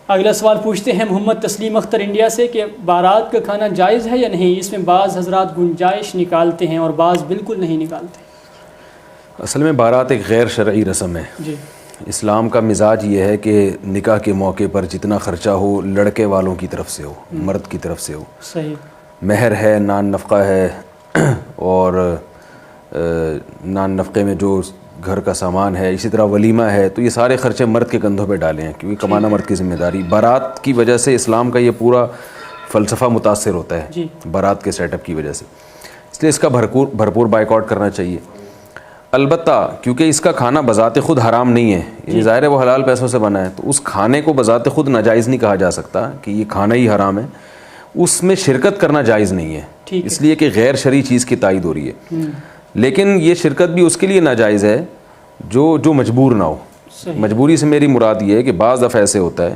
اگلا سوال پوچھتے ہیں محمد تسلیم اختر انڈیا سے کہ بارات کا کھانا جائز ہے یا نہیں؟ اس میں بعض حضرات گنجائش نکالتے ہیں اور بعض بالکل نہیں نکالتے۔ اصل میں بارات ایک غیر شرعی رسم ہے جی۔ اسلام کا مزاج یہ ہے کہ نکاح کے موقع پر جتنا خرچہ ہو لڑکے والوں کی طرف سے ہو، مرد کی طرف سے ہو۔ صحیح۔ مہر ہے، نان نفقہ ہے، اور نان نفقے میں جو گھر کا سامان ہے، اسی طرح ولیمہ ہے، تو یہ سارے خرچے مرد کے کندھوں پہ ڈالے ہیں کیونکہ کمانا مرد کی ذمہ داری۔ بارات کی وجہ سے اسلام کا یہ پورا فلسفہ متاثر ہوتا ہے جی، بارات کے سیٹ اپ کی وجہ سے، اس لیے اس کا بھرپور بائیکاٹ کرنا چاہیے۔ البتہ کیونکہ اس کا کھانا بذات خود حرام نہیں ہے، یعنی ظاہر ہے وہ حلال پیسوں سے بنا ہے، تو اس کھانے کو بذات خود ناجائز نہیں کہا جا سکتا کہ یہ کھانا ہی حرام ہے، اس میں شرکت کرنا جائز نہیں ہے، اس لیے کہ غیر شرعی چیز کی تائید ہو رہی ہے۔ لیکن یہ شرکت بھی اس کے لیے ناجائز ہے جو مجبور نہ ہو۔ مجبوری سے میری مراد یہ ہے کہ بعض دفعہ ایسے ہوتا ہے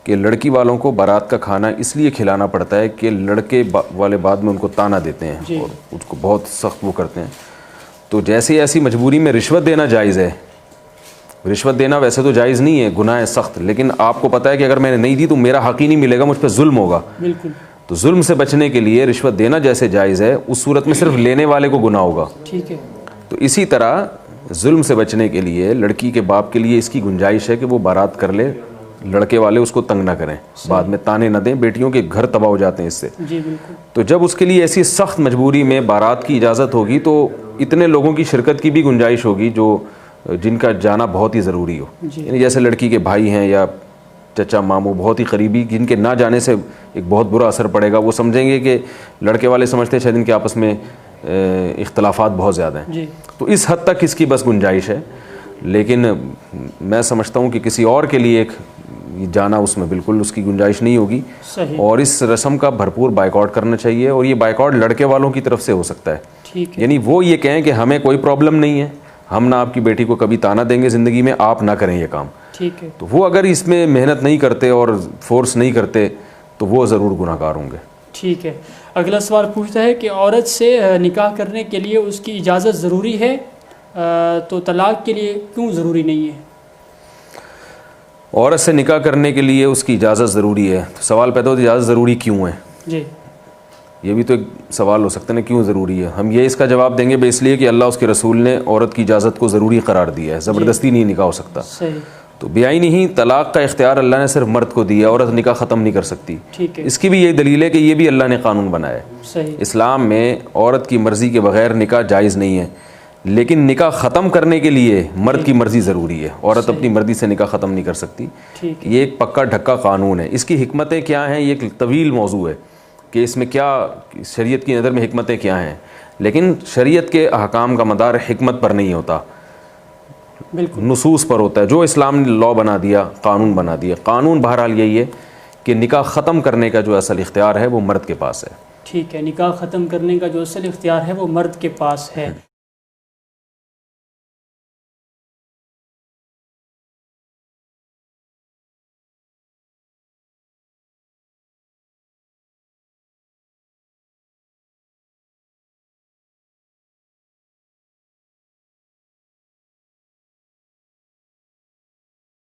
کہ لڑکی والوں کو بارات کا کھانا اس لیے کھلانا پڑتا ہے کہ لڑکے والے بعد میں ان کو تانا دیتے ہیں اور اس کو بہت سخت وہ کرتے ہیں، تو جیسے ایسی مجبوری میں رشوت دینا جائز ہے۔ رشوت دینا ویسے تو جائز نہیں ہے، گناہ ہے سخت، لیکن آپ کو پتہ ہے کہ اگر میں نے نہیں دی تو میرا حق ہی نہیں ملے گا، مجھ پہ ظلم ہوگا۔ بالکل۔ تو ظلم سے بچنے کے لیے رشوت دینا جیسے جائز ہے، اس صورت میں صرف لینے والے کو گناہ ہوگا۔ ٹھیک ہے۔ تو اسی طرح ظلم سے بچنے کے لیے لڑکی کے باپ کے لیے اس کی گنجائش ہے کہ وہ بارات کر لے، لڑکے والے اس کو تنگ نہ کریں، بعد میں تانے نہ دیں، بیٹیوں کے گھر تباہ ہو جاتے ہیں اس سے۔ جی بالکل۔ تو جب اس کے لیے ایسی سخت مجبوری میں بارات کی اجازت ہوگی تو اتنے لوگوں کی شرکت کی بھی گنجائش ہوگی جن کا جانا بہت ہی ضروری ہو، یعنی جیسے لڑکی کے بھائی ہیں یا چچا ماموں بہت ہی قریبی، جن کے نہ جانے سے ایک بہت برا اثر پڑے گا۔ وہ سمجھیں گے کہ لڑکے والے سمجھتے ہیں شاید ان کے آپس میں اختلافات بہت زیادہ ہیں جی، تو اس حد تک اس کی بس گنجائش ہے، لیکن میں سمجھتا ہوں کہ کسی اور کے لیے ایک جانا اس میں بالکل اس کی گنجائش نہیں ہوگی۔ اور اس رسم کا بھرپور بائیکاٹ کرنا چاہیے، اور یہ بائیکاٹ لڑکے والوں کی طرف سے ہو سکتا ہے، یعنی وہ یہ کہیں کہ ہمیں کوئی پرابلم نہیں ہے، ہم نہ آپ کی بیٹی کو کبھی تانا دیں گے زندگی میں، آپ نہ کریں یہ کام۔ ٹھیک ہے۔ تو وہ اگر اس میں محنت نہیں کرتے اور فورس نہیں کرتے تو وہ ضرور گناہ گار ہوں گے۔ ٹھیک ہے۔ اگلا سوال پوچھتا ہے کہ عورت سے نکاح کرنے کے لیے اس کی اجازت ضروری ہے تو طلاق کے لیے کیوں ضروری نہیں ہے؟ عورت سے نکاح کرنے کے لیے اس کی اجازت ضروری ہے، تو سوال پیدا ہوتا ہے اجازت ضروری کیوں ہے؟ جی یہ بھی تو ایک سوال ہو سکتا ہے نا، کیوں ضروری ہے؟ ہم یہ اس کا جواب دیں گے بے اس لیے کہ اللہ اس کے رسول نے عورت کی اجازت کو ضروری قرار دیا ہے، زبردستی نہیں نکاح ہو سکتا۔ صحیح۔ تو بیائی نہیں، طلاق کا اختیار اللہ نے صرف مرد کو دیا، عورت نکاح ختم نہیں کر سکتی۔ اس کی بھی یہی دلیل ہے کہ یہ بھی اللہ نے قانون بنایا ہے۔ صحیح۔ اسلام میں عورت کی مرضی کے بغیر نکاح جائز نہیں ہے، لیکن نکاح ختم کرنے کے لیے مرد کی مرضی ضروری ہے، عورت اپنی مرضی سے نکاح ختم نہیں کر سکتی۔ یہ ایک پکا ڈھکا قانون ہے۔ اس کی حکمتیں کیا ہیں یہ ایک طویل موضوع ہے کہ اس میں کیا شریعت کی نظر میں حکمتیں کیا ہیں، لیکن شریعت کے احکام کا مدار حکمت پر نہیں ہوتا، بالکل نصوص پر ہوتا ہے۔ جو اسلام نے لاء بنا دیا، قانون بنا دیا، قانون بہرحال یہی ہے کہ نکاح ختم کرنے کا جو اصل اختیار ہے وہ مرد کے پاس ہے۔ ٹھیک ہے، نکاح ختم کرنے کا جو اصل اختیار ہے وہ مرد کے پاس ہے۔